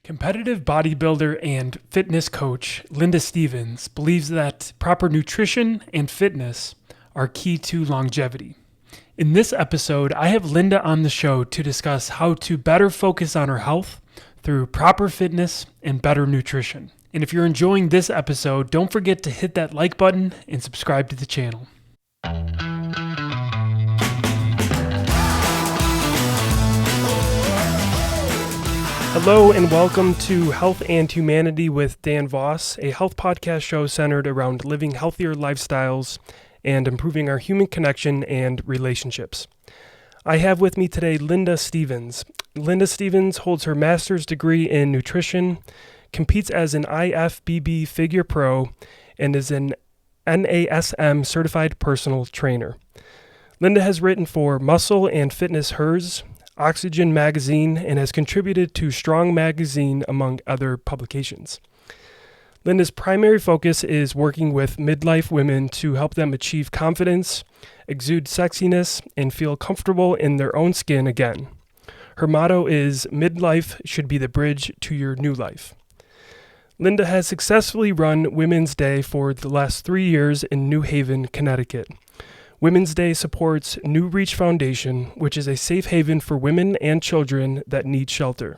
Competitive bodybuilder and fitness coach Linda Stevens believes that proper nutrition and fitness are key to longevity. In this episode, I have Linda on the show to discuss how to better focus on her health through proper fitness and better nutrition. And if you're enjoying this episode, don't forget to hit that like button and subscribe to the channel. Hello and welcome to Health and Humanity with Dan Voss, a health podcast show centered around living healthier lifestyles and improving our human connection and relationships. I have with me today Linda Stevens. Linda Stevens holds her master's degree in nutrition, competes as an Ifbb Figure Pro, and is an NASM certified personal trainer. Linda has written for Muscle and Fitness Hers, Oxygen Magazine, and has contributed to Strong Magazine, among other publications. Linda's primary focus is working with midlife women to help them achieve confidence, exude sexiness, and feel comfortable in their own skin again. Her motto is, "Midlife should be the bridge to your new life." Linda has successfully run Women's Day for the last 3 years in New Haven, Connecticut. Women's Day supports New Reach Foundation, which is a safe haven for women and children that need shelter.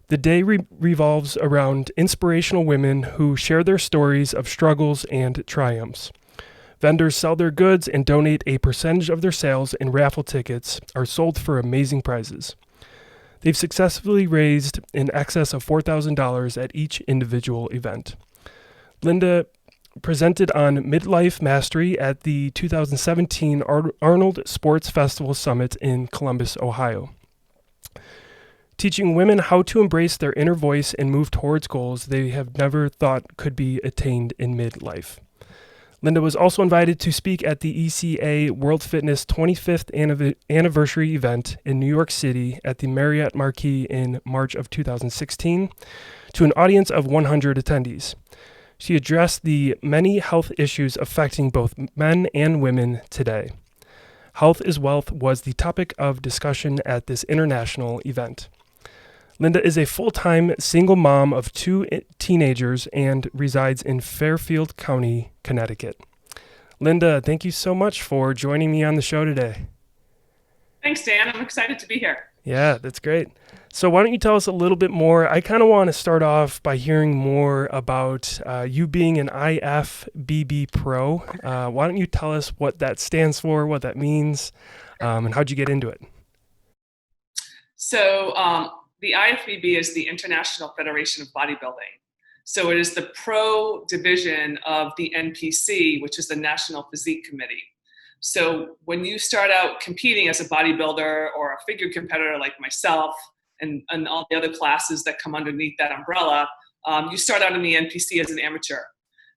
The day revolves around inspirational women who share their stories of struggles and triumphs. Vendors sell their goods and donate a percentage of their sales, and raffle tickets are sold for amazing prizes. They've successfully raised in excess of $4,000 at each individual event. Linda presented on Midlife Mastery at the 2017 Arnold Sports Festival Summit in Columbus, Ohio, teaching women how to embrace their inner voice and move towards goals they have never thought could be attained in midlife. Linda was also invited to speak at the ECA World Fitness 25th anniversary event in New York City at the Marriott Marquis in March of 2016 to an audience of 100 attendees. She addressed the many health issues affecting both men and women today. Health is wealth was the topic of discussion at this international event. Linda is a full-time single mom of 2 teenagers and resides in Fairfield County, Connecticut. Linda, thank you so much for joining me on the show today. Thanks, Dan. I'm excited to be here. Yeah, that's great. So why don't you tell us a little bit more? I kind of want to start off by hearing more about you being an Ifbb Pro. Why don't you tell us what that stands for, what that means, and how'd you get into it? So the IFBB is the International Federation of Bodybuilding. So it is the pro division of the NPC, which is the National Physique Committee. So when you start out competing as a bodybuilder or a figure competitor like myself and all the other classes that come underneath that umbrella, you start out in the NPC as an amateur.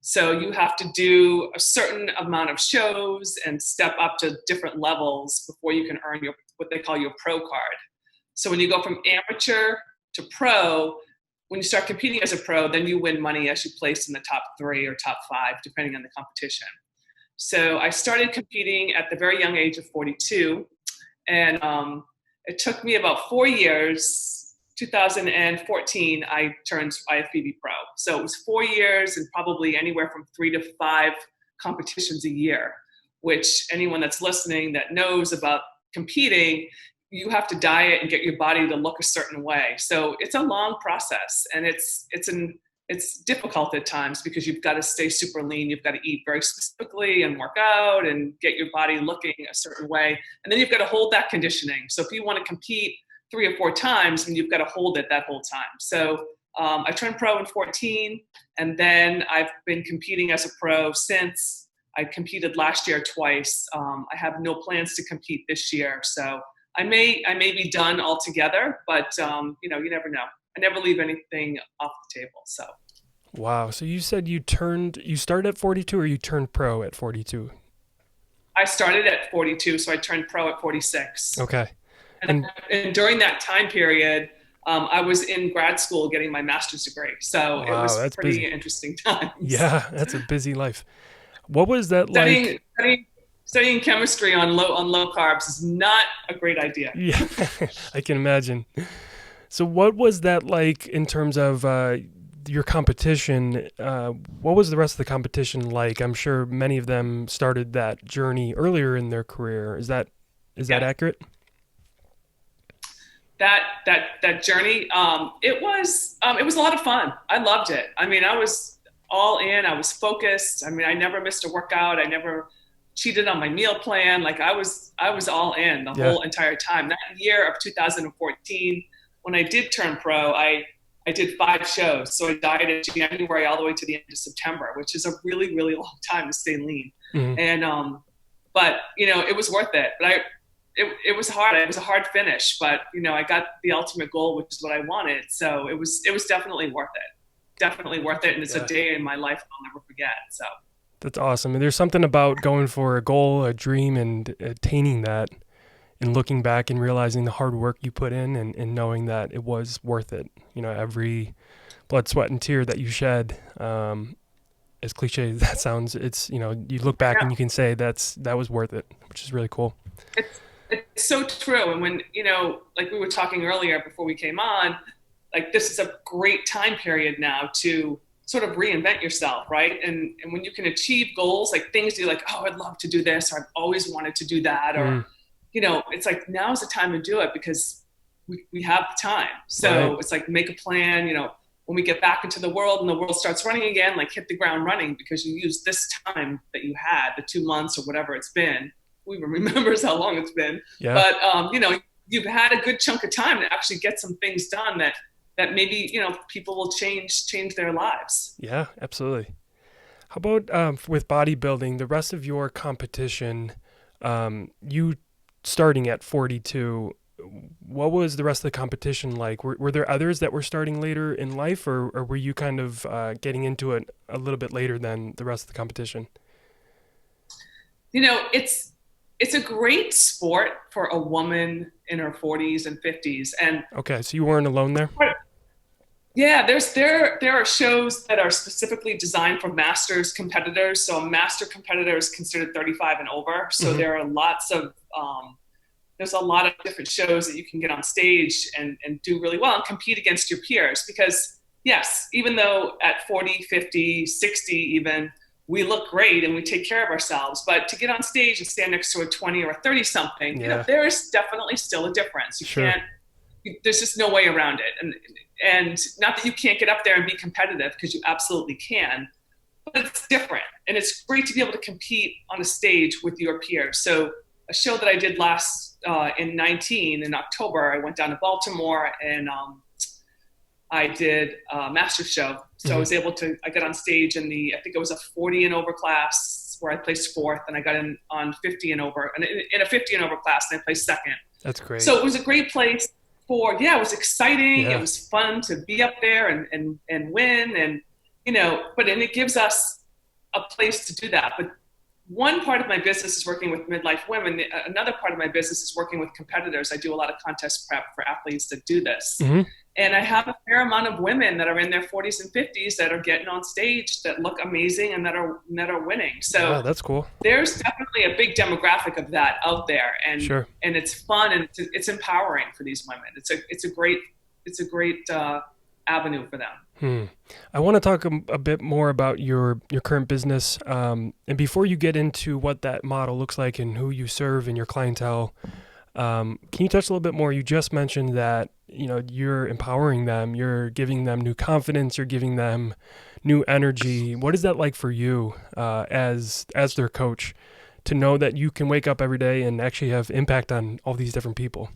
So you have to do a certain amount of shows and step up to different levels before you can earn what they call your pro card. So when you go from amateur to pro, when you start competing as a pro, then you win money as you place in the top 3 or top 5, depending on the competition. So I started competing at the very young age of 42, and it took me about 4 years. 2014, I turned IFBB Pro. So it was 4 years and probably anywhere from 3 to 5 competitions a year, which anyone that's listening that knows about competing, you have to diet and get your body to look a certain way. So it's a long process, and it's difficult at times because you've got to stay super lean. You've got to eat very specifically and work out and get your body looking a certain way. And then you've got to hold that conditioning. So if you want to compete 3 or 4 times, then you've got to hold it that whole time. So I turned pro in 14, and then I've been competing as a pro since. I competed last year twice. I have no plans to compete this year. So I may be done altogether, but you never know. I never leave anything off the table. So. Wow. So you said you started at 42 or you turned pro at 42? I started at 42, so I turned pro at 46. Okay. And during that time period, I was in grad school getting my master's degree. So it was a pretty interesting time. Yeah, that's a busy life. What was that like? Studying chemistry on low carbs is not a great idea. Yeah, I can imagine. So what was that like in terms of your competition? What was the rest of the competition like? I'm sure many of them started that journey earlier in their career. Is that Yeah. accurate? That journey, it was a lot of fun. I loved it. I mean, I was all in. I was focused. I mean, I never missed a workout. I never cheated on my meal plan. Like I was all in the Yeah. whole entire time. That year of 2014, when I did turn pro, I did 5 shows. So I dieted January all the way to the end of September, which is a really, really long time to stay lean. Hmm. And but it was worth it. But it was hard. It was a hard finish, but I got the ultimate goal, which is what I wanted. So it was definitely worth it. Definitely worth it. And it's a Yeah. day in my life I'll never forget. So That's awesome. And there's something about going for a goal, a dream, and attaining that, and looking back and realizing the hard work you put in, and knowing that it was worth it. Every blood, sweat, and tear that you shed. As cliche as that sounds, you look back yeah, and you can say that was worth it, which is really cool. it's so true. And when, like we were talking earlier before we came on, like this is a great time period now to sort of reinvent yourself, right? And when you can achieve goals, like things you're like, oh, I'd love to do this, or I've always wanted to do that, or Mm, it's like now's the time to do it because we have the time. right. So it's like make a plan, when we get back into the world and the world starts running again, like hit the ground running because you use this time that you had, the 2 months or whatever it's been. Who even remembers how long it's been? Yeah. But you've had a good chunk of time to actually get some things done that maybe people will change their lives. Yeah. Absolutely. How about with bodybuilding, the rest of your competition? You starting at 42. What was the rest of the competition like? Were there others that were starting later in life, or were you kind of getting into it a little bit later than the rest of the competition? It's a great sport for a woman in her 40s and 50s, and Okay, so you weren't alone there. yeah, there are shows that are specifically designed for masters competitors. So a master competitor is considered 35 and over. So Hmm. there are lots of there's a lot of different shows that you can get on stage and do really well and compete against your peers. Because yes, even though at 40, 50, 60 even, we look great and we take care of ourselves, but to get on stage and stand next to a 20 or a 30 something, Yeah, there is definitely still a difference. You sure. can't, there's just no way around it. And not that you can't get up there and be competitive, because you absolutely can, but it's different. And it's great to be able to compete on a stage with your peers. So a show that I did last in 19 in October, I went down to Baltimore and I did a master show. So I Hmm. was able to, I got on stage in I think it was a 40 and over class where I placed fourth, and I got in on 50 and over, and in a 50 and over class, and I placed second. That's great. So it was a great place yeah, it was exciting. It Yeah. was fun to be up there and win. And, and it gives us a place to do that. But one part of my business is working with midlife women. Another part of my business is working with competitors. I do a lot of contest prep for athletes that do this. Hmm. And I have a fair amount of women that are in their 40s and 50s that are getting on stage that look amazing and that are winning. Yeah, So that's cool. there's definitely a big demographic of that out there, and Sure. it's fun and it's empowering for these women. It's a great avenue for them. Hmm. I want to talk a bit more about your current business. And before you get into what that model looks like and who you serve and your clientele, can you touch a little bit more? You just mentioned that you're empowering them, you're giving them new confidence, you're giving them new energy. What is that like for you as their coach, to know that you can wake up every day and actually have impact on all these different people?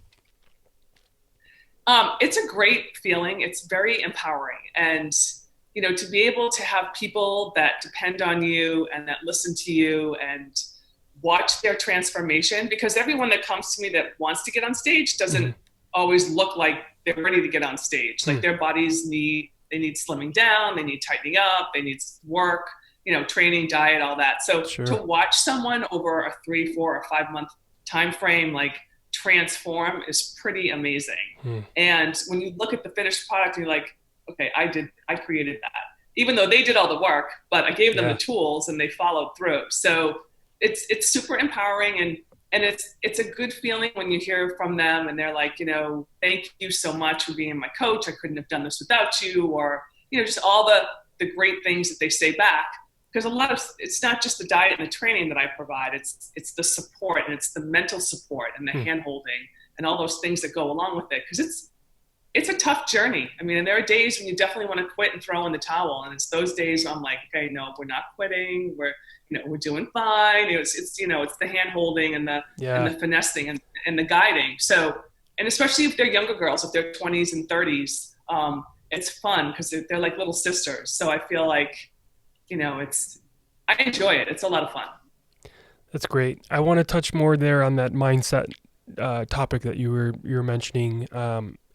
It's a great feeling. It's very empowering, and to be able to have people that depend on you and that listen to you and watch their transformation, because everyone that comes to me that wants to get on stage Hmm. doesn't always look like they're ready to get on stage. Hmm. Like their bodies need slimming down, they need tightening up, they need work, training, diet, all that. So to Sure. watch someone over a 3, 4, or 5 month time frame like transform is pretty amazing. Hmm. And when you look at the finished product, you're like, okay, I created that. Even though they did all the work, but I gave them the Yeah. tools and they followed through. So it's super empowering. And And it's a good feeling when you hear from them and they're like, thank you so much for being my coach. I couldn't have done this without you, or, just all the great things that they say back. Because it's not just the diet and the training that I provide. It's the support, and it's the mental support and the hand holding and all those things that go along with it. Because it's a tough journey. I mean, and there are days when you definitely want to quit and throw in the towel. And it's those days I'm like, okay, no, we're not quitting. We're doing fine. It's the hand holding and the finessing and the guiding. So, and especially if they're younger girls, if they're 20s and 30s, it's fun because they're like little sisters. So I feel like, I enjoy it. It's a lot of fun. That's great. I want to touch more there on that mindset topic that you were mentioning.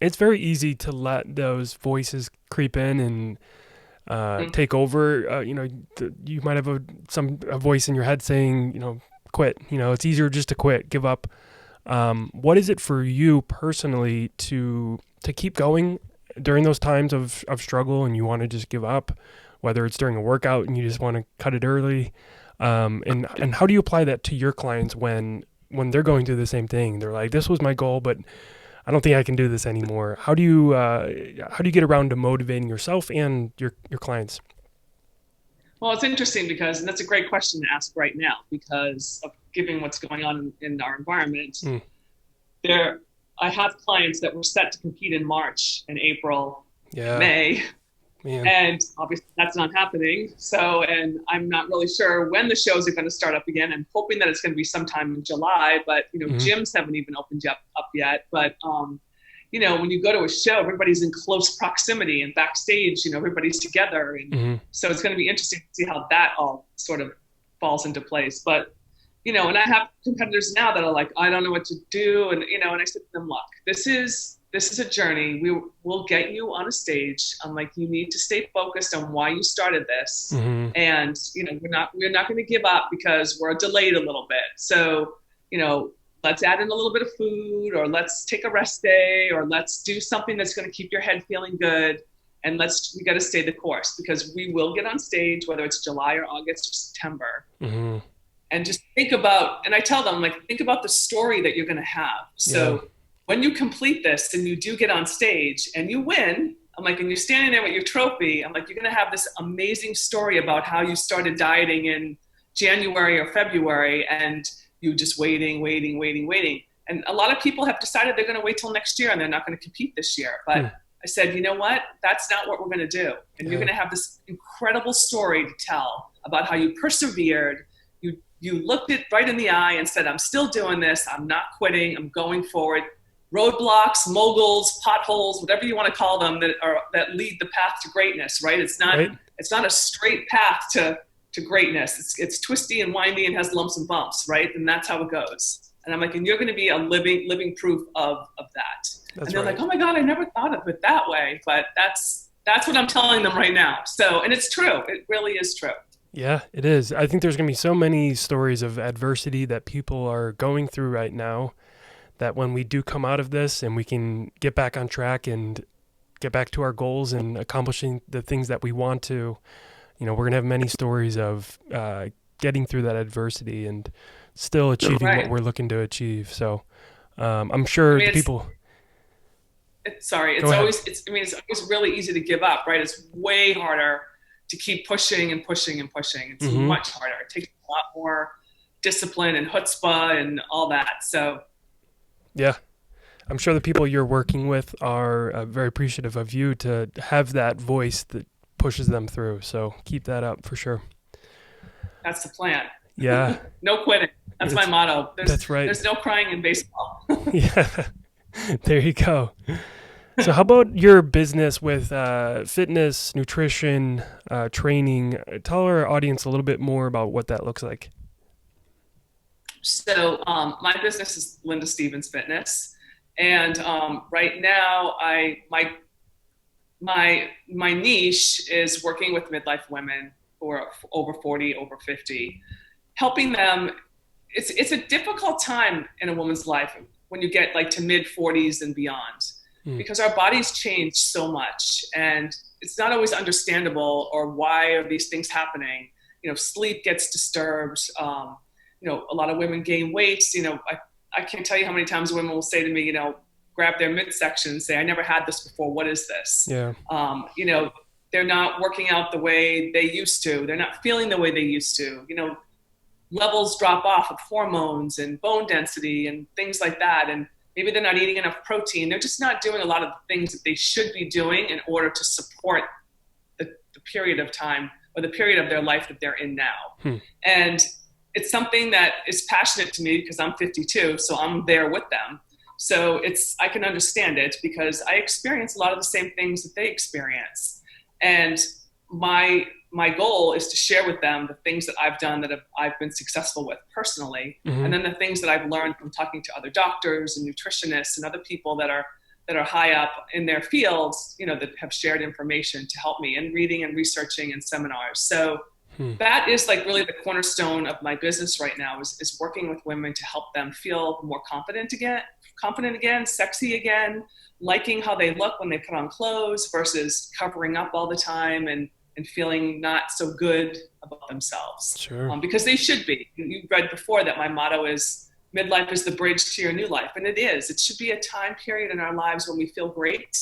It's very easy to let those voices creep in and take over. You might have a voice in your head saying, quit. It's easier just to quit, give up. What is it for you personally to keep going during those times of struggle and you want to just give up, whether it's during a workout and you just want to cut it early? And how do you apply that to your clients when they're going through the same thing? They're like, this was my goal, but I don't think I can do this anymore. How do you get around to motivating yourself and your clients? Well, it's interesting and that's a great question to ask right now, because of given what's going on in our environment. I have clients that were set to compete in March and April, May. Man. And obviously that's not happening. So, and I'm not really sure when the shows are going to start up again. I'm hoping that it's going to be sometime in July, but gyms haven't even opened up yet. But, when you go to a show, everybody's in close proximity, and backstage, everybody's together. And so it's going to be interesting to see how that all sort of falls into place. But, and I have competitors now that are like, I don't know what to do. And, and I said to them, look, this is a journey. We'll get you on a stage. I'm like, you need to stay focused on why you started this. And, we're not going to give up because we're delayed a little bit. So, let's add in a little bit of food, or let's take a rest day, or let's do something that's going to keep your head feeling good. And we got to stay the course, because we will get on stage, whether it's July or August or September. And just think about, and I tell them, like, think about the story that you're going to have. So when you complete this and you do get on stage and you win, I'm like, and you're standing there with your trophy, I'm like, you're going to have this amazing story about how you started dieting in January or February, and you just waiting. And a lot of people have decided they're going to wait till next year and they're not going to compete this year. But I said, you know what? That's not what we're going to do. And you're going to have this incredible story to tell about how you persevered. You looked it right in the eye and said, I'm still doing this. I'm not quitting. I'm going forward. Roadblocks, moguls, potholes, whatever you want to call them, that lead the path to greatness, right? It's not a straight path to greatness. It's twisty and windy and has lumps and bumps, right? And that's how it goes. And I'm like, and you're going to be a living proof of that. And they're like, oh my God, I never thought of it that way. But that's what I'm telling them right now. So, and it's true. It really is true. Yeah, it is. I think there's going to be so many stories of adversity that people are going through right now, that when we do come out of this and we can get back on track and get back to our goals and accomplishing the things that we want to, we're going to have many stories of getting through that adversity and still achieving what we're looking to achieve. So I'm sure the people... It's always really easy to give up, right? It's way harder to keep pushing and pushing and pushing. It's much harder. It takes a lot more discipline and chutzpah and all that. So, yeah, I'm sure the people you're working with are very appreciative of you to have that voice that pushes them through. So keep that up for sure. That's the plan. Yeah. No quitting. That's my motto. That's right. There's no crying in baseball. Yeah. There you go. So how about your business with fitness, nutrition, training? Tell our audience a little bit more about what that looks like. So my business is Linda Stevens Fitness. And right now, my niche is working with midlife women who are over 40, over 50, helping them. It's a difficult time in a woman's life when you get like to mid 40s and beyond, because our bodies change so much, and it's not always understandable, or why are these things happening? Sleep gets disturbed. a lot of women gain weight. I can't tell you how many times women will say to me, grab their midsection and say, I never had this before. What is this? Yeah. They're not working out the way they used to. They're not feeling the way they used to. Levels drop off of hormones and bone density and things like that. And maybe they're not eating enough protein. They're just not doing a lot of the things that they should be doing in order to support the period of time or the period of their life that they're in now. And it's something that is passionate to me because I'm 52, so I'm there with them. So I can understand it because I experience a lot of the same things that they experience. And my goal is to share with them the things that I've done that I've been successful with personally. And then the things that I've learned from talking to other doctors and nutritionists and other people that are high up in their fields, that have shared information to help me, and reading and researching and seminars. So that is like really the cornerstone of my business right now is working with women to help them feel more confident again, sexy again, liking how they look when they put on clothes versus covering up all the time and feeling not so good about themselves. Sure. Because they should be. You read before that my motto is midlife is the bridge to your new life. And it is. It should be a time period in our lives when we feel great.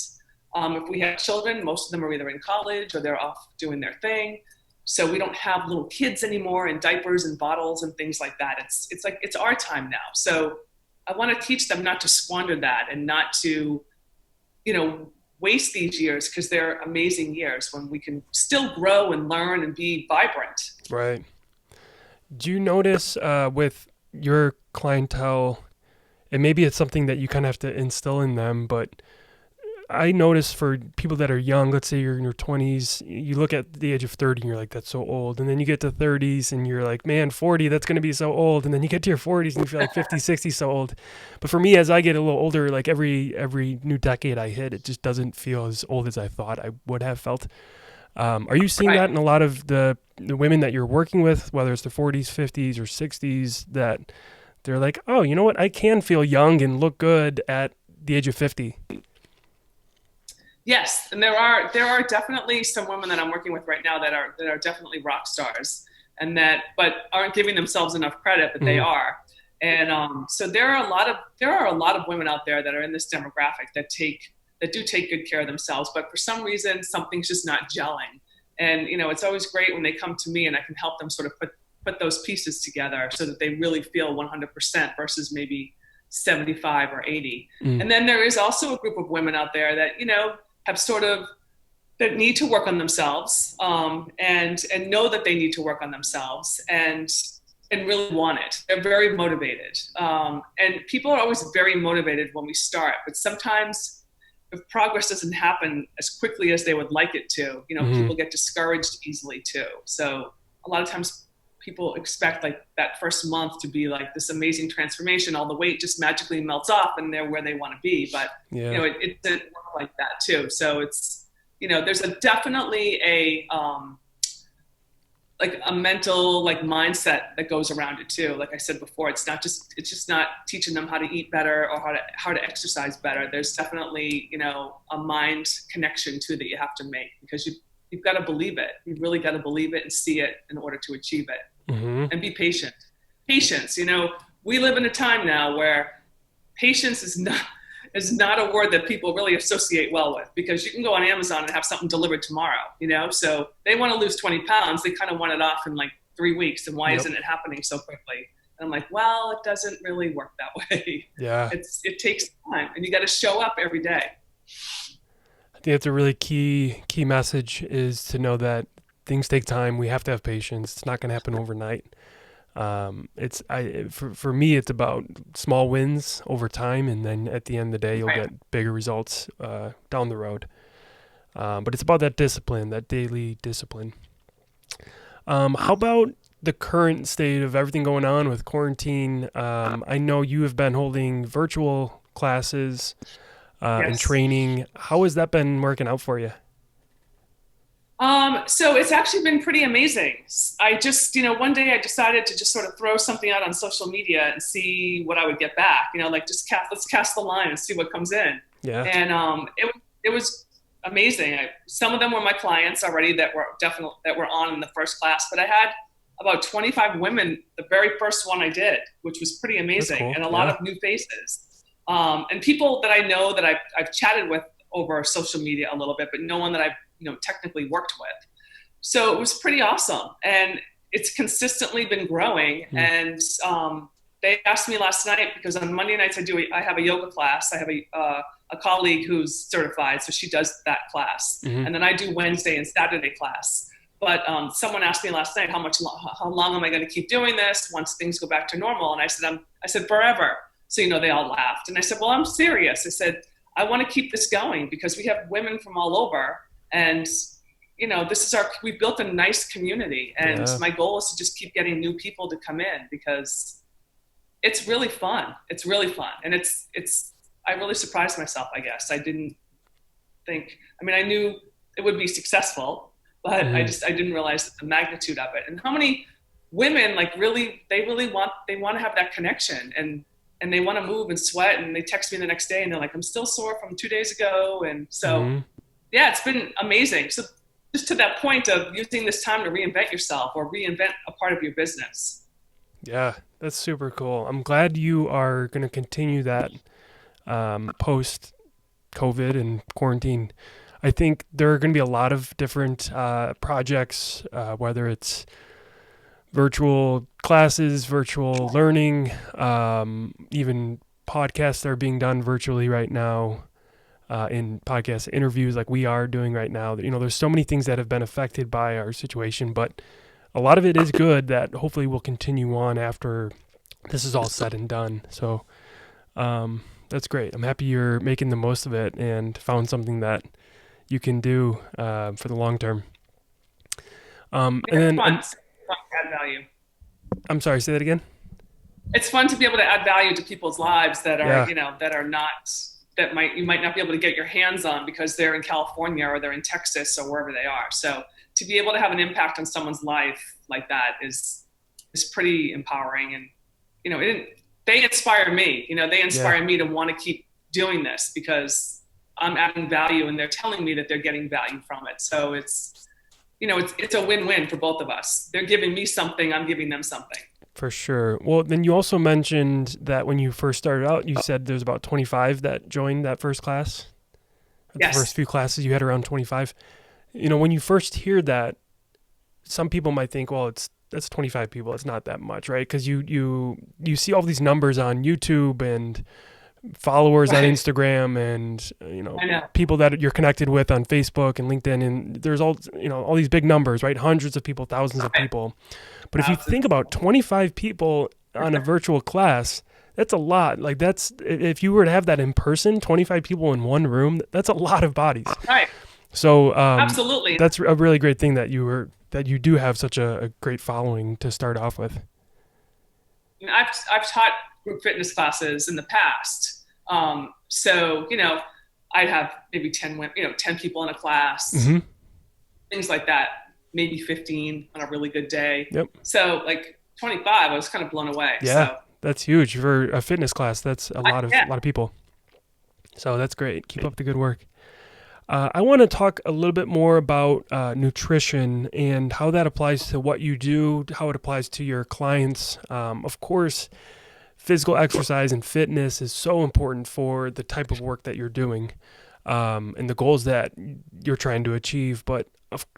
If we have children, most of them are either in college or they're off doing their thing. So we don't have little kids anymore and diapers and bottles and things like that. It's like, it's our time now. So I want to teach them not to squander that and not to, waste these years, because they're amazing years when we can still grow and learn and be vibrant. Right. Do you notice with your clientele, and maybe it's something that you kind of have to instill in them, but I notice for people that are young, let's say you're in your 20s, you look at the age of 30 and you're like, that's so old. And then you get to 30s and you're like, man, 40, that's going to be so old. And then you get to your 40s and you feel like 50, 60, so old. But for me, as I get a little older, like every new decade I hit, it just doesn't feel as old as I thought I would have felt. Are you seeing that in a lot of the women that you're working with, whether it's their 40s, 50s, or 60s, that they're like, oh, you know what? I can feel young and look good at the age of 50. Yes, and there are definitely some women that I'm working with right now that are definitely rock stars, but aren't giving themselves enough credit, but they are. And so there are a lot of women out there that are in this demographic that do take good care of themselves, but for some reason something's just not gelling. And it's always great when they come to me and I can help them sort of put those pieces together so that they really feel 100% versus maybe 75 or 80. And then there is also a group of women out there that have that need to work on themselves, and know that they need to work on themselves and really want it. They're very motivated. And people are always very motivated when we start, but sometimes if progress doesn't happen as quickly as they would like it to, people get discouraged easily too. So a lot of times people expect like that first month to be like this amazing transformation. All the weight just magically melts off and they're where they want to be. But, it didn't work like that too. So it's, there's definitely a mental mindset that goes around it too. Like I said before, it's just not teaching them how to eat better or how to exercise better. There's definitely, a mind connection too that you have to make, because you've got to believe it. You've really got to believe it and see it in order to achieve it. And be patient. Patience, we live in a time now where patience is not a word that people really associate well with, because you can go on Amazon and have something delivered tomorrow, so they want to lose 20 pounds. They kind of want it off in 3 weeks. And why isn't it happening so quickly? And I'm like, well, it doesn't really work that way. Yeah. It takes time, and you got to show up every day. I think that's a really key message, is to know that things take time. We have to have patience. It's not going to happen overnight. For me, it's about small wins over time, and then at the end of the day, you'll get bigger results down the road. But it's about that discipline, that daily discipline. How about the current state of everything going on with quarantine? I know you have been holding virtual classes and training. How has that been working out for you? So it's actually been pretty amazing. I just, one day I decided to just sort of throw something out on social media and see what I would get back, let's cast the line and see what comes in. Yeah. And, it was amazing. Some of them were my clients already that were on in the first class, but I had about 25 women the very first one I did, which was pretty amazing. Cool. And a lot of new faces. And people that I know that I've chatted with over social media a little bit, but no one that I've technically worked with. So it was pretty awesome. And it's consistently been growing. And they asked me last night, because on Monday nights I have a yoga class. I have a colleague who's certified, so she does that class. And then I do Wednesday and Saturday class. But someone asked me last night, how long am I going to keep doing this once things go back to normal? And I said forever. So they all laughed. And I said, well, I'm serious. I said, I want to keep this going because we have women from all over, and we've built a nice community, and my goal is to just keep getting new people to come in because it's really fun. It's really fun. And I really surprised myself, I guess. I didn't think, I knew it would be successful, but I didn't realize the magnitude of it and how many women they want to have that connection and they want to move and sweat, and they text me the next day and they're like, I'm still sore from 2 days ago. And so, it's been amazing. So just to that point of using this time to reinvent yourself or reinvent a part of your business. Yeah, that's super cool. I'm glad you are going to continue that post COVID and quarantine. I think there are going to be a lot of different projects, whether it's virtual classes, virtual learning, even podcasts that are being done virtually right now, in podcast interviews like we are doing right now. There's so many things that have been affected by our situation, but a lot of it is good that hopefully will continue on after this is all said and done. So that's great. I'm happy you're making the most of it and found something that you can do for the long term. And then fun to add value. I'm sorry, say that again. It's fun to be able to add value to people's lives that are you might not be able to get your hands on because they're in California or they're in Texas or wherever they are. So to be able to have an impact on someone's life like that is pretty empowering. And they inspire me. They inspire me to want to keep doing this because I'm adding value and they're telling me that they're getting value from it. So it's a win-win for both of us. They're giving me something, I'm giving them something. For sure. Well, then you also mentioned that when you first started out, you said there's about 25 that joined that first class. Yes. The first few classes you had around 25. When you first hear that, some people might think, well, that's 25 people. It's not that much, right? Because you see all these numbers on YouTube and followers on Instagram and people that you're connected with on Facebook and LinkedIn, and there's all these big numbers, right? Hundreds of people, thousands of people. But if you think about 25 people on a virtual class, that's a lot. Like if you were to have that in person, 25 people in one room, that's a lot of bodies. Right. So absolutely, that's a really great thing that you do have such a great following to start off with. I've taught group fitness classes in the past. So I'd have maybe 10 people in a class, things like that. Maybe 15 on a really good day. Yep. So 25, I was kind of blown away. Yeah, so. That's huge for a fitness class. That's a lot of people. So that's great. Keep up the good work. I want to talk a little bit more about nutrition and how that applies to what you do, how it applies to your clients. Of course, physical exercise and fitness is so important for the type of work that you're doing and the goals that you're trying to achieve. But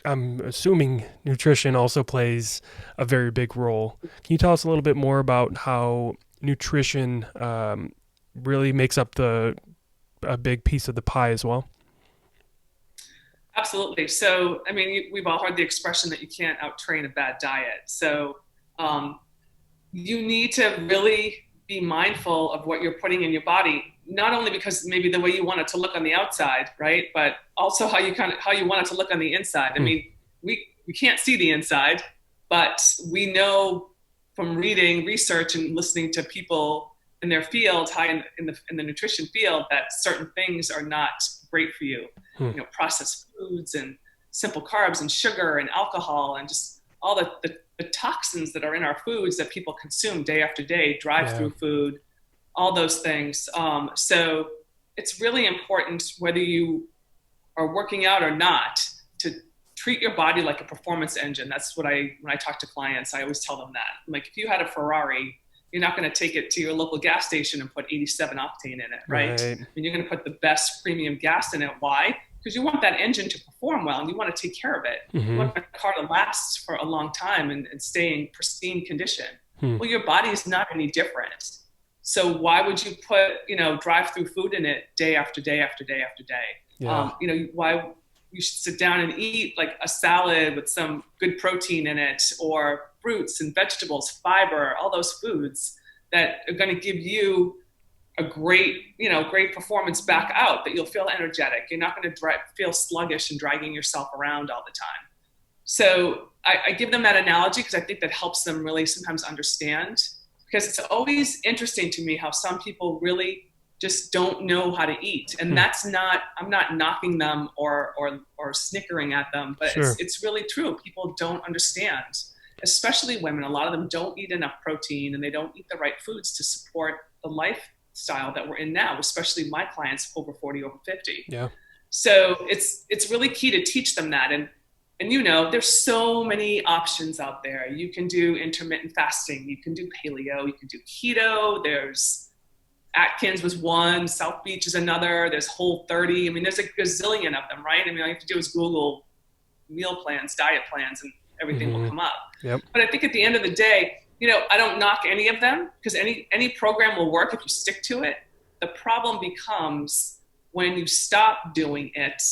I'm assuming nutrition also plays a very big role. Can you tell us a little bit more about how nutrition really makes up a big piece of the pie as well? Absolutely. So, we've all heard the expression that you can't out-train a bad diet. So you need to really be mindful of what you're putting in your body, not only because maybe the way you want it to look on the outside, right? But also how you want it to look on the inside. We can't see the inside, but we know from reading, research, and listening to people in their field, high in the nutrition field, that certain things are not great for you. Processed foods and simple carbs and sugar and alcohol and just all the toxins that are in our foods that people consume day after day, drive-through food, all those things. So it's really important, whether you are working out or not, to treat your body like a performance engine. That's what when I talk to clients, I always tell them that. I'm like, if you had a Ferrari, you're not going to take it to your local gas station and put 87 octane in it, right? I mean, you're going to put the best premium gas in it. Why? Because you want that engine to perform well and you want to take care of it. You want the car to last for a long time and stay in pristine condition. Well, your body is not any different. So why would you put, drive-through food in it day after day after day after day? Yeah. Why you should sit down and eat like a salad with some good protein in it, or fruits and vegetables, fiber, all those foods that are going to give you a great performance back out, that you'll feel energetic. You're not going to feel sluggish and dragging yourself around all the time. So I give them that analogy because I think that helps them really sometimes understand, because it's always interesting to me how some people really just don't know how to eat. And I'm not knocking them or snickering at them, but sure. It's really true. People don't understand, especially women. A lot of them don't eat enough protein and they don't eat the right foods to support the lifestyle that we're in now, especially my clients over 40, over 50. Yeah. So it's really key to teach them that. And there's so many options out there. You can do intermittent fasting. You can do paleo. You can do keto. There's Atkins was one. South Beach is another. There's Whole30. I mean, there's a gazillion of them, right? I mean, all you have to do is Google meal plans, diet plans, and everything will come up. Yep. But I think at the end of the day, I don't knock any of them, because any program will work if you stick to it. The problem becomes when you stop doing it,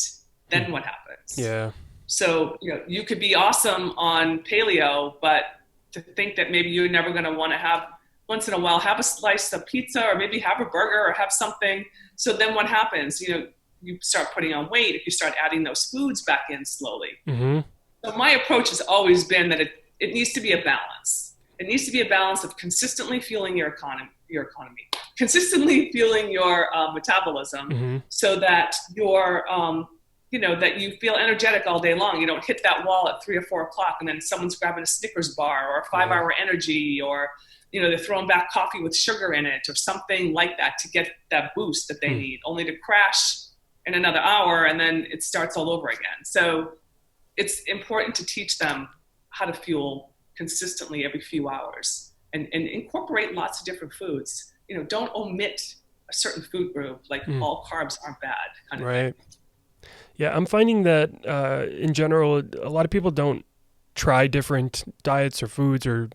then what happens? Yeah. So, you could be awesome on paleo, but to think that maybe you're never going to want to have, once in a while, have a slice of pizza or maybe have a burger or have something. So then what happens? You start putting on weight if you start adding those foods back in slowly. So my approach has always been that it needs to be a balance. It needs to be a balance of consistently fueling your economy, consistently fueling your metabolism, so that you're that you feel energetic all day long. You don't hit that wall at 3 or 4 o'clock and then someone's grabbing a Snickers bar or a 5-hour energy, or, they're throwing back coffee with sugar in it or something like that to get that boost that they need, only to crash in another hour and then it starts all over again. So it's important to teach them how to fuel consistently every few hours and incorporate lots of different foods. Don't omit a certain food group, like all carbs aren't bad kind of thing. Yeah, I'm finding that in general, a lot of people don't try different diets or foods or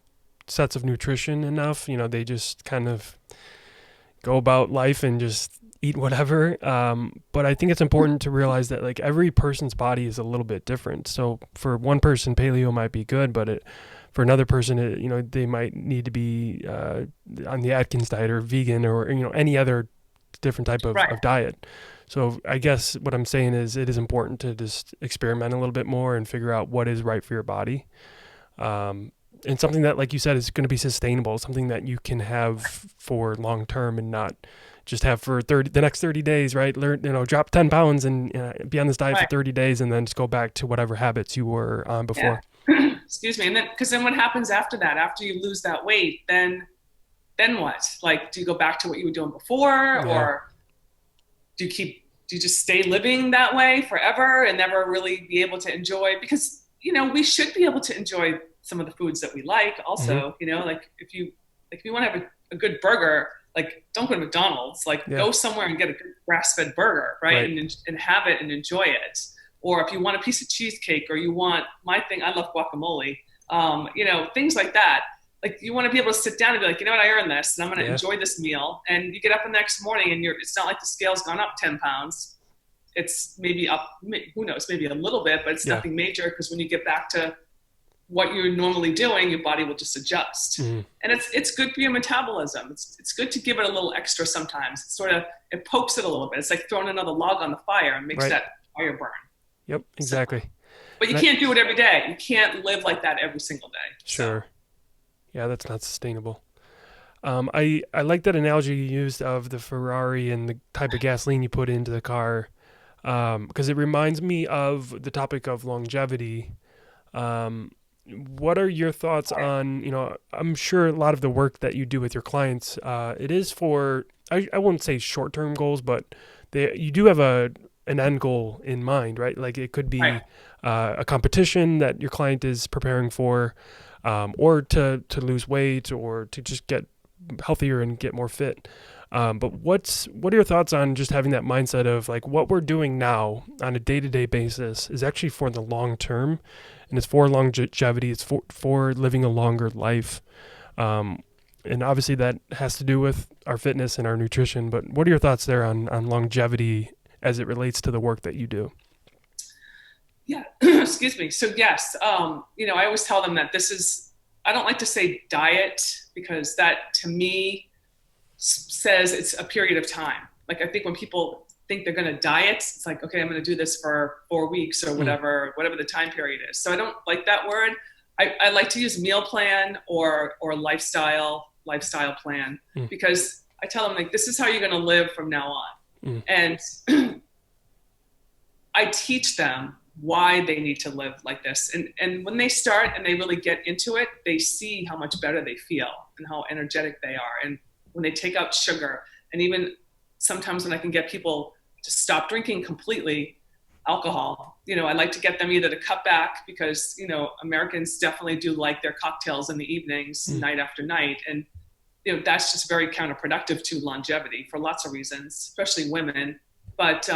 sets of nutrition enough. They just kind of go about life and just eat whatever. But I think it's important to realize that like every person's body is a little bit different. So for one person, paleo might be good, but for another person, they might need to be on the Atkins diet or vegan or any other different type of diet. So I guess what I'm saying is it is important to just experiment a little bit more and figure out what is right for your body. And something that, like you said, is going to be sustainable, something that you can have for long term and not just have for the next 30 days, right? Learn, drop 10 pounds and be on this diet for 30 days and then just go back to whatever habits you were on before. Yeah. Excuse me. And then what happens after that? After you lose that weight, then what? Like, do you go back to what you were doing before, or do you just stay living that way forever and never really be able to enjoy? Because, we should be able to enjoy some of the foods that we like also, like if you want to have a good burger, like don't go to McDonald's, go somewhere and get a good grass-fed burger, right? And have it and enjoy it. Or if you want a piece of cheesecake, or you want my thing, I love guacamole, things like that. Like you want to be able to sit down and be like, I earned this and I'm going to enjoy this meal. And you get up the next morning and it's not like the scale's gone up 10 pounds. It's maybe up, who knows, maybe a little bit, but it's nothing major, because when you get back to what you're normally doing, your body will just adjust. And it's good for your metabolism. It's good to give it a little extra sometimes. It pokes it a little bit. It's like throwing another log on the fire and makes that fire burn. Yep, exactly. But you can't do it every day. You can't live like that every single day. Sure. Yeah, that's not sustainable. I like that analogy you used of the Ferrari and the type of gasoline you put into the car, because it reminds me of the topic of longevity. What are your thoughts on, I'm sure a lot of the work that you do with your clients, it is for, I wouldn't say short-term goals, but you do have an end goal in mind, right? Like it could be a competition that your client is preparing for, or to lose weight or to just get healthier and get more fit. But what are your thoughts on just having that mindset of like what we're doing now on a day-to-day basis is actually for the long term, and it's for longevity, it's for living a longer life. And obviously that has to do with our fitness and our nutrition, but what are your thoughts there on longevity as it relates to the work that you do? Yeah, excuse me. So yes, I always tell them that I don't like to say diet because that to me says it's a period of time. Like I think when people think they're going to diet, it's like, okay, I'm going to do this for 4 weeks or whatever the time period is. So I don't like that word. I like to use meal plan or lifestyle plan because I tell them like, this is how you're going to live from now on. And I teach them why they need to live like this. And when they start and they really get into it, they see how much better they feel and how energetic they are. And when they take out sugar, and even sometimes when I can get people to stop drinking completely alcohol, I like to get them either to cut back because, Americans definitely do like their cocktails in the evenings, night after night. And, that's just very counterproductive to longevity for lots of reasons, especially women. But,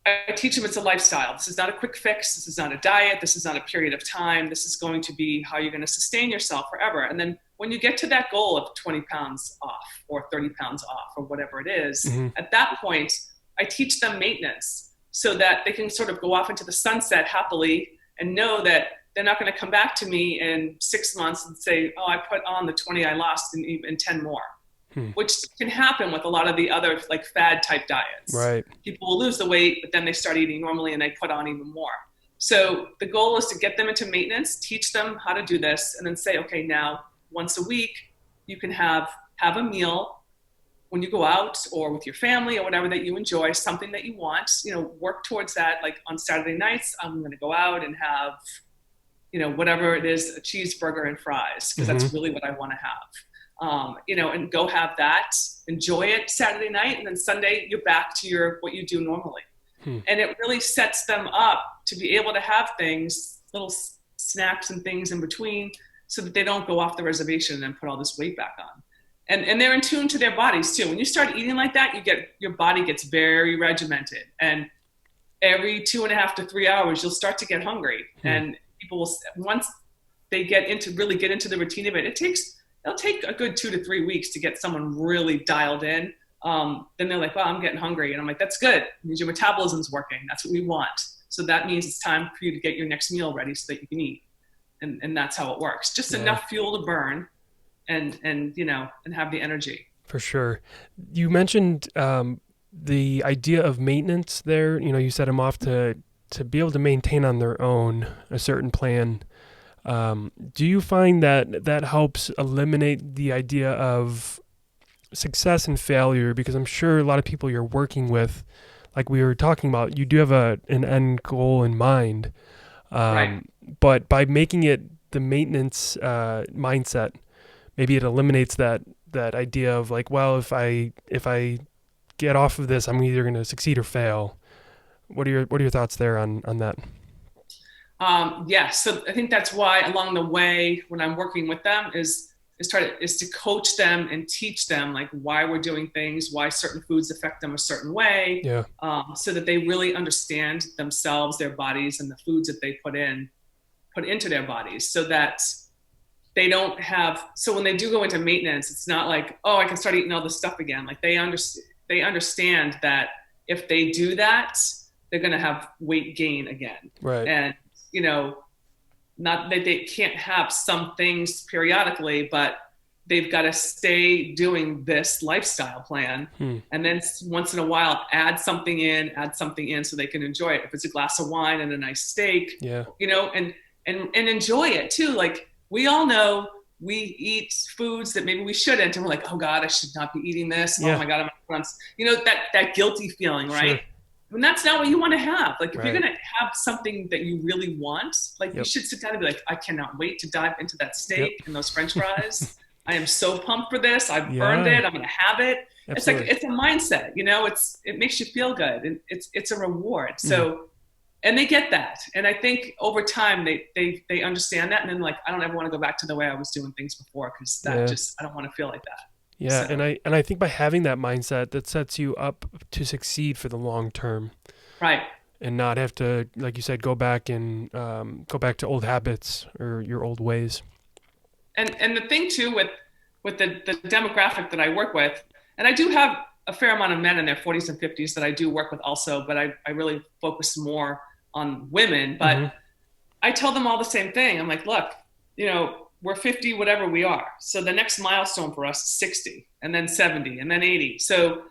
I teach them it's a lifestyle. This is not a quick fix. This is not a diet. This is not a period of time. This is going to be how you're going to sustain yourself forever. And then when you get to that goal of 20 pounds off or 30 pounds off or whatever it is, at that point, I teach them maintenance so that they can sort of go off into the sunset happily and know that they're not going to come back to me in 6 months and say, oh, I put on the 20 I lost and 10 more. Which can happen with a lot of the other like fad type diets. Right. People will lose the weight, but then they start eating normally and they put on even more. So the goal is to get them into maintenance, teach them how to do this, and then say, okay, now once a week, you can have a meal when you go out or with your family or whatever that you enjoy, something that you want, work towards that. Like on Saturday nights, I'm going to go out and have, whatever it is, a cheeseburger and fries, because that's really what I want to have. And go have that, enjoy it Saturday night, and then Sunday you're back to what you do normally. And it really sets them up to be able to have things, little snacks and things in between, so that they don't go off the reservation and put all this weight back on. And they're in tune to their bodies too. When you start eating like that, your body gets very regimented, and every 2.5 to 3 hours you'll start to get hungry. And people will, once they really get into the routine of it, it'll take a good 2 to 3 weeks to get someone really dialed in. Then they're like, wow, I'm getting hungry. And I'm like, that's good. It means your metabolism's working. That's what we want. So that means it's time for you to get your next meal ready so that you can eat. And that's how it works. Just enough fuel to burn and have the energy. For sure. You mentioned the idea of maintenance there. You set them off to be able to maintain on their own a certain plan. Do you find that helps eliminate the idea of success and failure? Because I'm sure a lot of people you're working with, like we were talking about, you do have an end goal in mind. Right. But by making it the maintenance mindset, maybe it eliminates that idea of like, well, if I get off of this, I'm either going to succeed or fail. What are your thoughts there on that? So I think that's why along the way when I'm working with them is to coach them and teach them like why we're doing things, why certain foods affect them a certain way, so that they really understand themselves, their bodies, and the foods that they put into their bodies, so that they don't have. So when they do go into maintenance, it's not like, oh, I can start eating all this stuff again. Like they understand that if they do that, they're going to have weight gain again. Right. And not that they can't have some things periodically, but they've got to stay doing this lifestyle plan. And then once in a while, add something in so they can enjoy it. If it's a glass of wine and a nice steak, and enjoy it too. Like we all know we eat foods that maybe we shouldn't. And we're like, oh God, I should not be eating this. Oh my God, that guilty feeling, right? Sure. And that's not what you want to have. Like if you're going to have something that you really want, like you should sit down and be like, I cannot wait to dive into that steak and those French fries. I am so pumped for this. I've earned it. I'm going to have it. Absolutely. It's like, it's a mindset, it makes you feel good, and it's a reward. So and they get that. And I think over time they understand that. And then like, I don't ever want to go back to the way I was doing things before, because Yeah. I don't want to feel like that. Yeah. So, And I think by having that mindset, that sets you up to succeed for the long term right. and not have to, like you said, go back to old habits or your old ways. And the thing too with the demographic that I work with, and I do have a fair amount of men in their 40s and 50s that I do work with also, but I really focus more on women. But Mm-hmm. I tell them all the same thing. I'm like, look, we're 50, whatever we are. So the next milestone for us is 60, and then 70, and then 80. So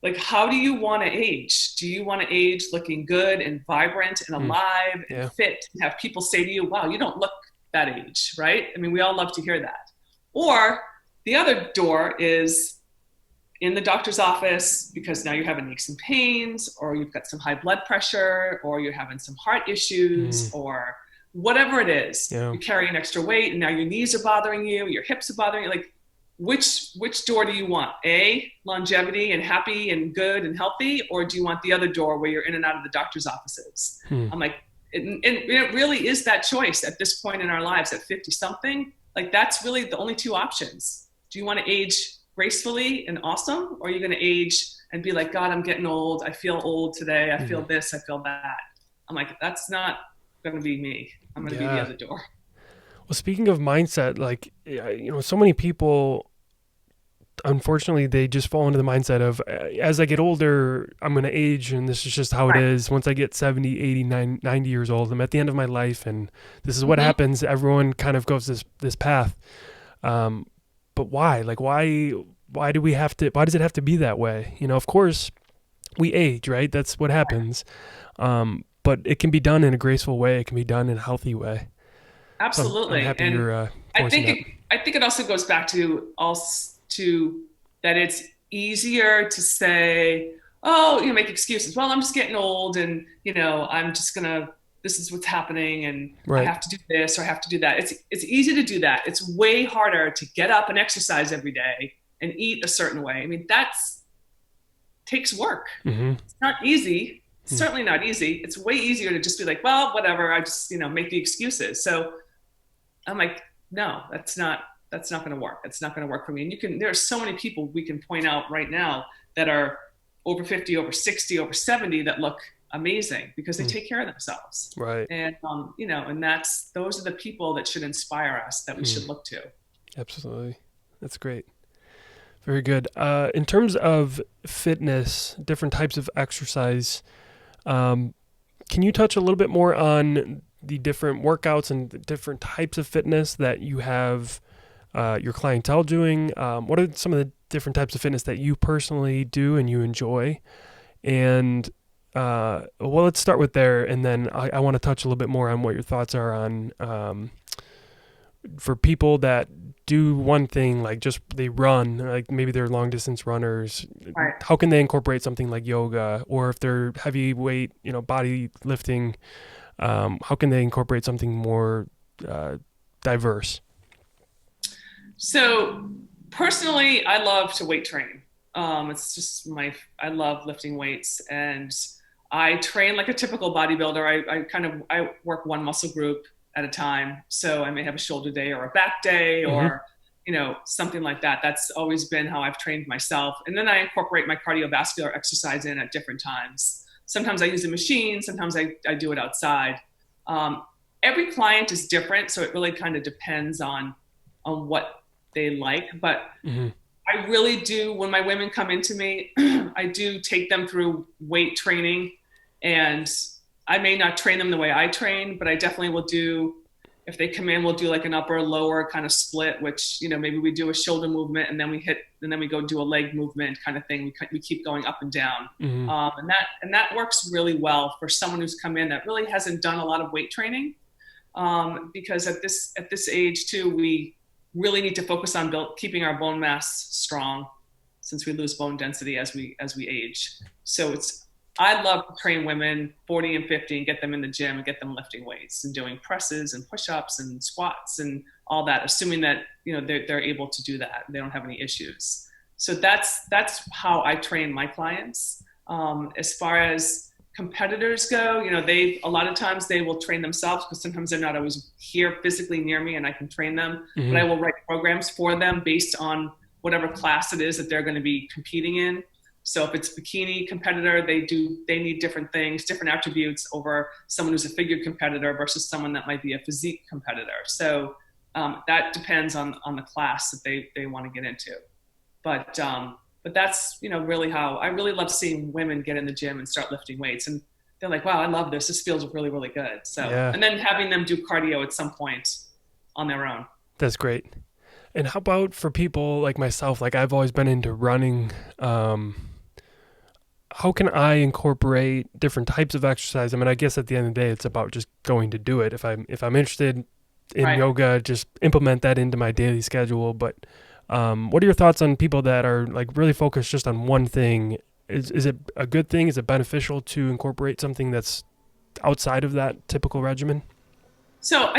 like, how do you want to age? Do you want to age looking good and vibrant and alive and Yeah. fit, and have people say to you, wow, you don't look that age, right? I mean, we all love to hear that. Or the other door is in the doctor's office because now you're having aches and pains, or you've got some high blood pressure, or you're having some heart issues, or whatever it is. Yeah. You're carrying extra weight and now your knees are bothering you, your hips are bothering you. Like, which door do you want? A, longevity and happy and good and healthy, or do you want the other door where you're in and out of the doctor's offices? I'm like, it really is that choice at this point in our lives at 50 something. Like, that's really the only two options. Do you want to age gracefully and awesome, or are you going to age and be like, God, I'm getting old. I feel old today. I feel this, I feel that. I'm like, that's not going to be me. I'm going to be the other door. Well, speaking of mindset, like, so many people, unfortunately, they just fall into the mindset of, as I get older, I'm going to age, and this is just how it is. Once I get 70, 80, 90 years old, I'm at the end of my life, and this is what happens. Everyone kind of goes this path. But why? Like, why do we have to, why does it have to be that way? Of course, we age, right? That's what happens. But it can be done in a graceful way. It can be done in a healthy way. Absolutely. I'm happy And you're I think it also goes back to that it's easier to say, oh, make excuses. Well, I'm just getting old, and I'm just gonna, this is what's happening, and I have to do this or I have to do that. It's easy to do that. It's way harder to get up and exercise every day and eat a certain way. I mean, takes work. It's not easy. It's certainly not easy. It's way easier to just be like, well, whatever. I just, make the excuses. So I'm like, no, that's not going to work. It's not going to work for me. And there are so many people we can point out right now that are over 50, over 60, over 70 that look amazing because they take care of themselves. Right. And, and those are the people that should inspire us, that we should look to. Absolutely. That's great. Very good. In terms of fitness, different types of exercise, can you touch a little bit more on the different workouts and the different types of fitness that you have your clientele doing? What are some of the different types of fitness that you personally do and you enjoy? And well, let's start with there, and then I want to touch a little bit more on what your thoughts are on for people that do one thing, like just they run, like maybe they're long distance runners. Right. How can they incorporate something like yoga? Or if they're heavyweight, body lifting, how can they incorporate something more diverse? So personally, I love to weight train. It's just I love lifting weights, and I train like a typical bodybuilder. I work one muscle group at a time. So I may have a shoulder day or a back day or, something like that. That's always been how I've trained myself. And then I incorporate my cardiovascular exercise in at different times. Sometimes I use a machine. Sometimes I do it outside. Every client is different. So it really kind of depends on what they like. But I really do, when my women come into me, I do take them through weight training, and I may not train them the way I train, but I definitely will do, if they come in, we'll do like an upper lower kind of split, which, maybe we do a shoulder movement and then we go do a leg movement kind of thing. We keep going up and down. And that works really well for someone who's come in that really hasn't done a lot of weight training. Because at this age too, we really need to focus on keeping our bone mass strong, since we lose bone density as we age. So I love to train women 40 and 50 and get them in the gym and get them lifting weights and doing presses and push-ups and squats and all that, assuming that they're able to do that and they don't have any issues. So that's how I train my clients. As far as competitors go, a lot of times they will train themselves because sometimes they're not always here physically near me and I can train them, but I will write programs for them based on whatever class it is that they're going to be competing in. So if it's bikini competitor, they need different things, different attributes over someone who's a figure competitor versus someone that might be a physique competitor. So that depends on the class that they want to get into. But that's, really how I really love seeing women get in the gym and start lifting weights. And they're like, wow, I love this. This feels really, really good. So, And then having them do cardio at some point on their own. That's great. And how about for people like myself? Like I've always been into running. How can I incorporate different types of exercise? I mean, I guess at the end of the day, it's about just going to do it. If I'm interested in yoga, just implement that into my daily schedule. But what are your thoughts on people that are like really focused just on one thing? Is it a good thing? Is it beneficial to incorporate something that's outside of that typical regimen? So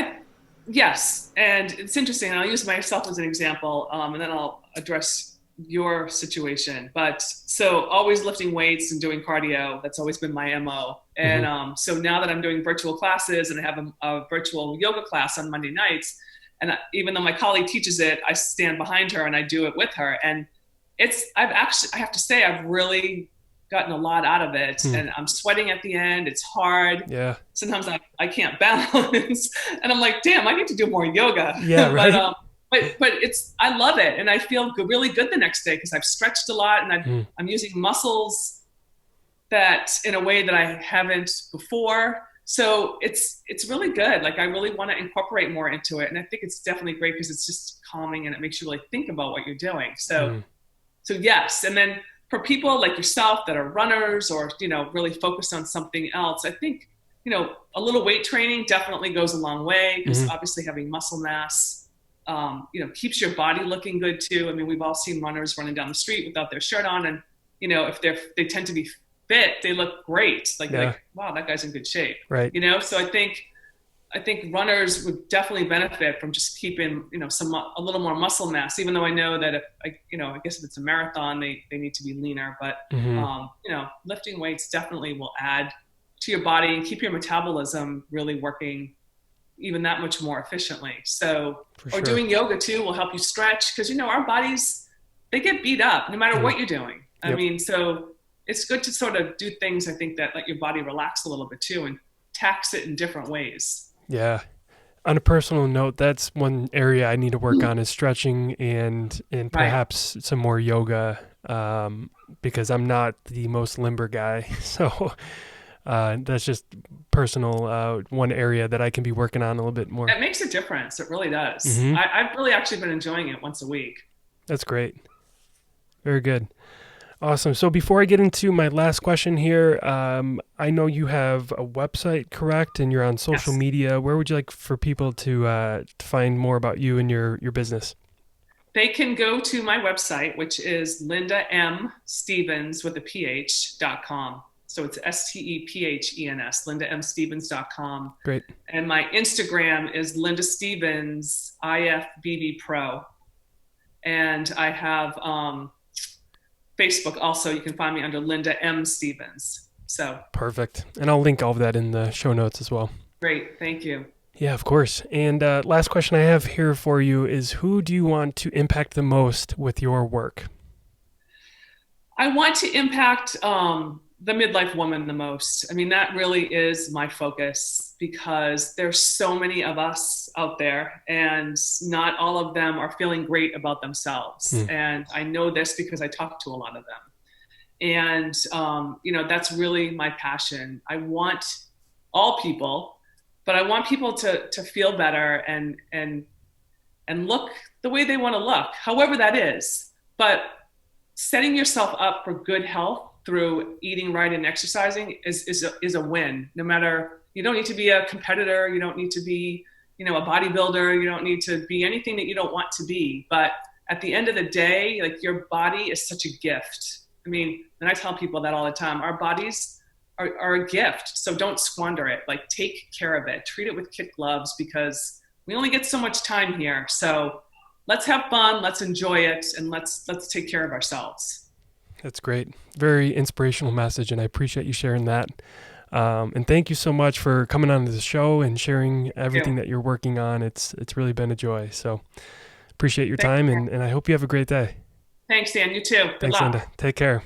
yes, and it's interesting. I'll use myself as an example, and then I'll address your situation. But so always lifting weights and doing cardio, that's always been my MO. And so now that I'm doing virtual classes and I have a virtual yoga class on Monday nights, and even though my colleague teaches it, I stand behind her and I do it with her. And I have to say, I've really gotten a lot out of it. And I'm sweating at the end. It's hard. Yeah. Sometimes I can't balance and I'm like, damn, I need to do more yoga. Yeah. Right. But I love it. And I feel really good the next day because I've stretched a lot and I'm using muscles that in a way that I haven't before. So it's really good. Like I really want to incorporate more into it. And I think it's definitely great because it's just calming and it makes you really think about what you're doing. So yes. And then for people like yourself that are runners or, really focused on something else, I think, a little weight training definitely goes a long way because obviously having muscle mass, keeps your body looking good too. I mean, we've all seen runners running down the street without their shirt on. And, if they tend to be fit, they look great. Like, wow, that guy's in good shape. Right. So I think runners would definitely benefit from just keeping, a little more muscle mass, even though I know that I guess if it's a marathon, they need to be leaner, but, lifting weights definitely will add to your body and keep your metabolism really working even that much more efficiently. So, doing yoga too will help you stretch because, our bodies, they get beat up no matter what you're doing. I mean, so it's good to sort of do things, I think, that let your body relax a little bit too and tax it in different ways. Yeah. On a personal note, that's one area I need to work on is stretching and perhaps some more yoga because I'm not the most limber guy. So that's just personal, one area that I can be working on a little bit more. It makes a difference. It really does. I've really actually been enjoying it once a week. That's great. Very good. Awesome. So before I get into my last question here, I know you have a website, correct? And you're on social media. Where would you like for people to find more about you and your business? They can go to my website, which is lindamstevens with a PH.com. So it's STEPHENS, lindamstevens.com. Great. And my Instagram is Linda Stevens, Ifbb Pro. And I have Facebook also. You can find me under Linda M. Stevens. So perfect. And I'll link all of that in the show notes as well. Great. Thank you. Yeah, of course. And last question I have here for you is, who do you want to impact the most with your work? I want to impact the midlife woman the most. I mean, that really is my focus because there's so many of us out there and not all of them are feeling great about themselves. And I know this because I talk to a lot of them. And, that's really my passion. I want all people, but I want people to feel better and look the way they want to look, however that is. But setting yourself up for good health through eating right and exercising is a win. No matter, you don't need to be a competitor, you don't need to be, a bodybuilder, you don't need to be anything that you don't want to be. But at the end of the day, like, your body is such a gift. I mean, and I tell people that all the time, our bodies are a gift. So don't squander it. Like, take care of it, treat it with kid gloves because we only get so much time here. So let's have fun, let's enjoy it, and let's take care of ourselves. That's great. Very inspirational message, and I appreciate you sharing that. And thank you so much for coming on the show and sharing Thank everything you. that you're working on. It's really been a joy. So appreciate your Thanks, time, Dan. and I hope you have a great day. Thanks, Dan. You too. Good Thanks, luck. Linda. Take care.